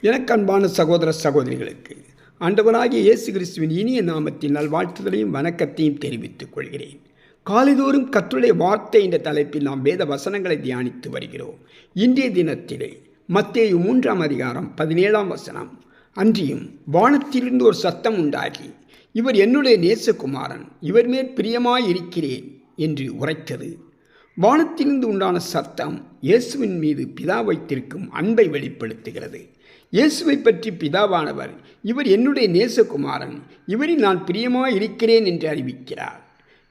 எனக்கு அன்பான சகோதர சகோதரிகளுக்கு ஆண்டவராகிய இயேசு கிறிஸ்துவின் இனிய நாமத்தின் நல்வாழ்த்துதலையும் வணக்கத்தையும் தெரிவித்துக் கொள்கிறேன். காலைதோறும் கர்த்தருடைய வார்த்தை என்ற தலைப்பில் நாம் வேத வசனங்களை தியானித்து வருகிறோம். இன்றைய தினத்திலே மத்தேயு 3:17 அன்றியும் வானத்திலிருந்து ஒரு சத்தம் உண்டாகி, இவர் என்னுடைய நேசகுமாரன், இவர் மேல் பிரியமாயிருக்கிறேன் என்று உரைத்தது. வானத்திலிருந்து உண்டான சத்தம் இயேசுவின் மீது பிதா வைத்திருக்கும் அன்பை வெளிப்படுத்துகிறது. இயேசுவை பற்றி பிதாவானவர், இவர் என்னுடைய நேசகுமாரன், இவரில் நான் பிரியமாயிருக்கிறேன் என்று அறிவிக்கிறார்.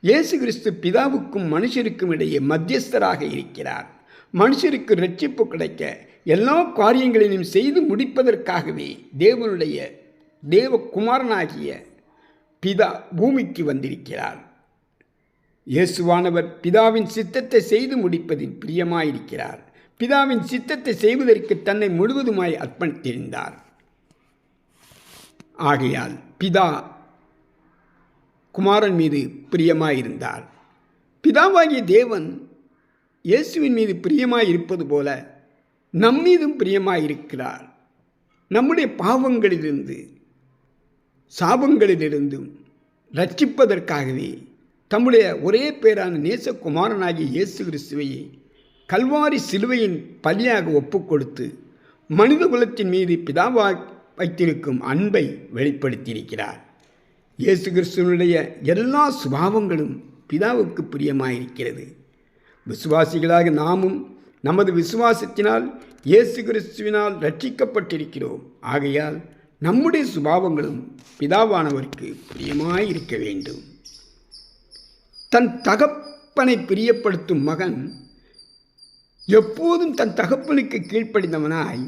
இயேசு கிறிஸ்து பிதாவுக்கும் மனுஷருக்கும் இடையே மத்தியஸ்தராக இருக்கிறார். மனுஷருக்கு இரட்சிப்பு கிடைக்க எல்லா காரியங்களையும் செய்து முடிப்பதற்காகவே தேவகுமாரனாகிய பிதா பூமிக்கு வந்திருக்கிறார். இயேசுவானவர் பிதாவின் சித்தத்தை செய்து முடிப்பதில் பிரியமாயிருக்கிறார். பிதாவின் சித்தத்தை செய்வதற்கு தன்னை முழுவதுமாய் அர்ப்பணித்திருந்தார். ஆகையால் பிதா குமாரன் மீது பிரியமாயிருந்தார். பிதாவாகிய தேவன் இயேசுவின் மீது பிரியமாயிருப்பது போல நம் மீதும் பிரியமாயிருக்கிறார். நம்முடைய பாவங்களிலிருந்து சாபங்களிலிருந்தும் ரட்சிப்பதற்காகவே தம்முடைய ஒரே பேரான நேசகுமாரனாகிய இயேசு கிறிஸ்துவையே கல்வாரி சிலுவையின் பலியாக ஒப்புக்கொடுத்து மனித குலத்தின் மீது பிதாவாக வைத்திருக்கும் அன்பை வெளிப்படுத்தியிருக்கிறார். இயேசு கிறிஸ்துவனுடைய எல்லா சுபாவங்களும் பிதாவுக்கு பிரியமாயிருக்கிறது. விசுவாசிகளாக நாமும் நமது விசுவாசத்தினால் இயேசு கிறிஸ்துவினால் ரட்சிக்கப்பட்டிருக்கிறோம். ஆகையால் நம்முடைய சுபாவங்களும் பிதாவானவருக்கு பிரியமாயிருக்க வேண்டும். தன் தகப்பனை பிரியப்படுத்தும் மகன் எப்போதும் தன் தகப்பனுக்கு கீழ்ப்படிந்தவனாய்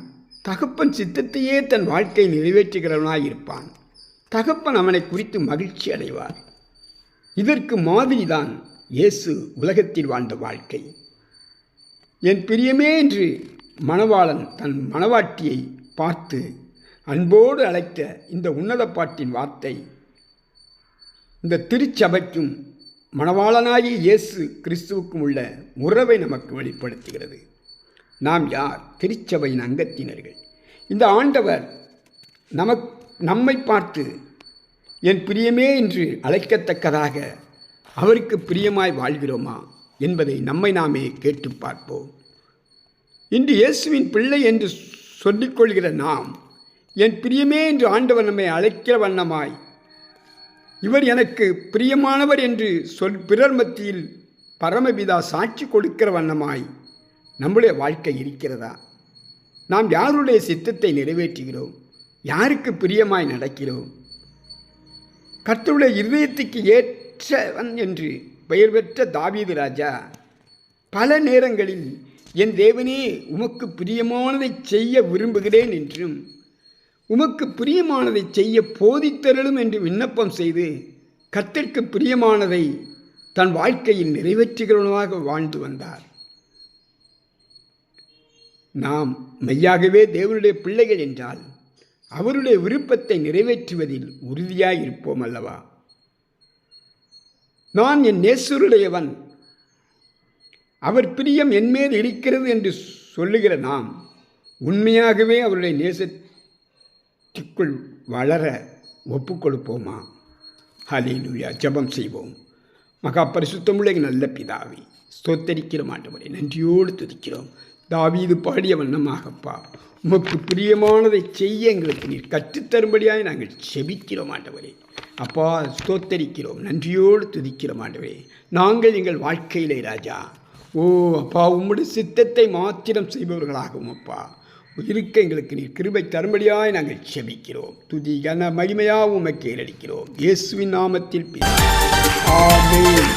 தகப்பன் சித்தத்தையே தன் வாழ்க்கையை நிறைவேற்றுகிறவனாய் இருப்பான். தகப்பன் அவனை குறித்து மகிழ்ச்சி அடைவார். இதற்கு மாதிரிதான் இயேசு உலகத்தில் வாழ்ந்த வாழ்க்கை. என் பிரியமே என்று மணவாளன் தன் மணவாட்டியை பார்த்து அன்போடு அழைத்த இந்த உன்னத பாட்டின் வார்த்தை இந்த திருச்சபைக்கும் மணவாளனாகிய இயேசு கிறிஸ்துவுக்கும் உள்ள உறவை நமக்கு வெளிப்படுத்துகிறது. நாம் யார்? திருச்சபையின் அங்கத்தினர்கள். இந்த ஆண்டவர் நம்மை பார்த்து என் பிரியமே என்று அழைக்கத்தக்கதாக அவருக்கு பிரியமாய் வாழ்கிறோமா என்பதை நம்மை நாமே கேட்டு பார்ப்போம். இன்று இயேசுவின் பிள்ளை என்று சொல்லிக்கொள்கிற நாம் என் பிரியமே என்று ஆண்டவர் நம்மை அழைக்கிற வண்ணமாய், இவர் எனக்கு பிரியமானவர் என்று பிறர் மத்தியில் பரமபிதா சாட்சி கொடுக்கிற வண்ணமாய் நம்முடைய வாழ்க்கை இருக்கிறதா? நாம் யாருடைய சித்தத்தை நிறைவேற்றுகிறோம்? யாருக்கு பிரியமாய் நடக்கிறோம்? கர்த்தருடைய இருதயத்துக்கு ஏற்றவன் என்று பெயர் பெற்ற தாவீது ராஜா பல நேரங்களில் என் தேவனே, உமக்கு பிரியமானதை செய்ய விரும்புகிறேன் என்றும் உமக்கு பிரியமானதை செய்ய போதித்தருளும் என்று விண்ணப்பம் செய்து கர்த்தருக்கு பிரியமானதை தன் வாழ்க்கையில் நிறைவேற்றுகிறவனாக வாழ்ந்து வந்தார். நாம் மெய்யாகவே தேவனுடைய பிள்ளைகள் என்றால் அவருடைய விருப்பத்தை நிறைவேற்றுவதில் உறுதியாய் இருப்போம் அல்லவா? நான் என் நேசருடையவன், அவர் பிரியம் என்மேல் இருக்கிறது என்று சொல்லுகிற நாம் உண்மையாகவே அவருடைய நேசத்திற்குள் வளர ஒப்புக்கொடுப்போமா? ஹல்லேலூயா. ஜெபம் செய்வோம். மகா பரிசுத்தமுள்ள நல்ல பிதாவே, ஸ்தோத்தரிக்கிறோம் ஆண்டவரே, நன்றியோடு துதிக்கிறோம். தாவீது பாடிய வண்ணமாகப்பா, உமக்கு பிரியமானதை செய்ய எங்களுக்கு நீர் கற்றுத்தரும்படியாக நாங்கள் செபிக்கிறோம் ஆண்டவரே. அப்பா, ஸ்தோத்தரிக்கிறோம், நன்றியோடு துதிக்கிறோம் ஆண்டவரே. நாங்கள் எங்கள் வாழ்க்கையிலே ராஜா, அப்பா, உம்முடைய சித்தத்தை மாத்திரம் செய்பவர்களாகவும் அப்பா இருக்க எங்களுக்கு நீர் கிருபை தரும்படியாய் நாங்கள் செபிக்கிறோம். துதி கன மகிமையாக உமக்கு ஏறடிக்கிறோம். இயேசுவின் நாமத்தில் ஆமென்.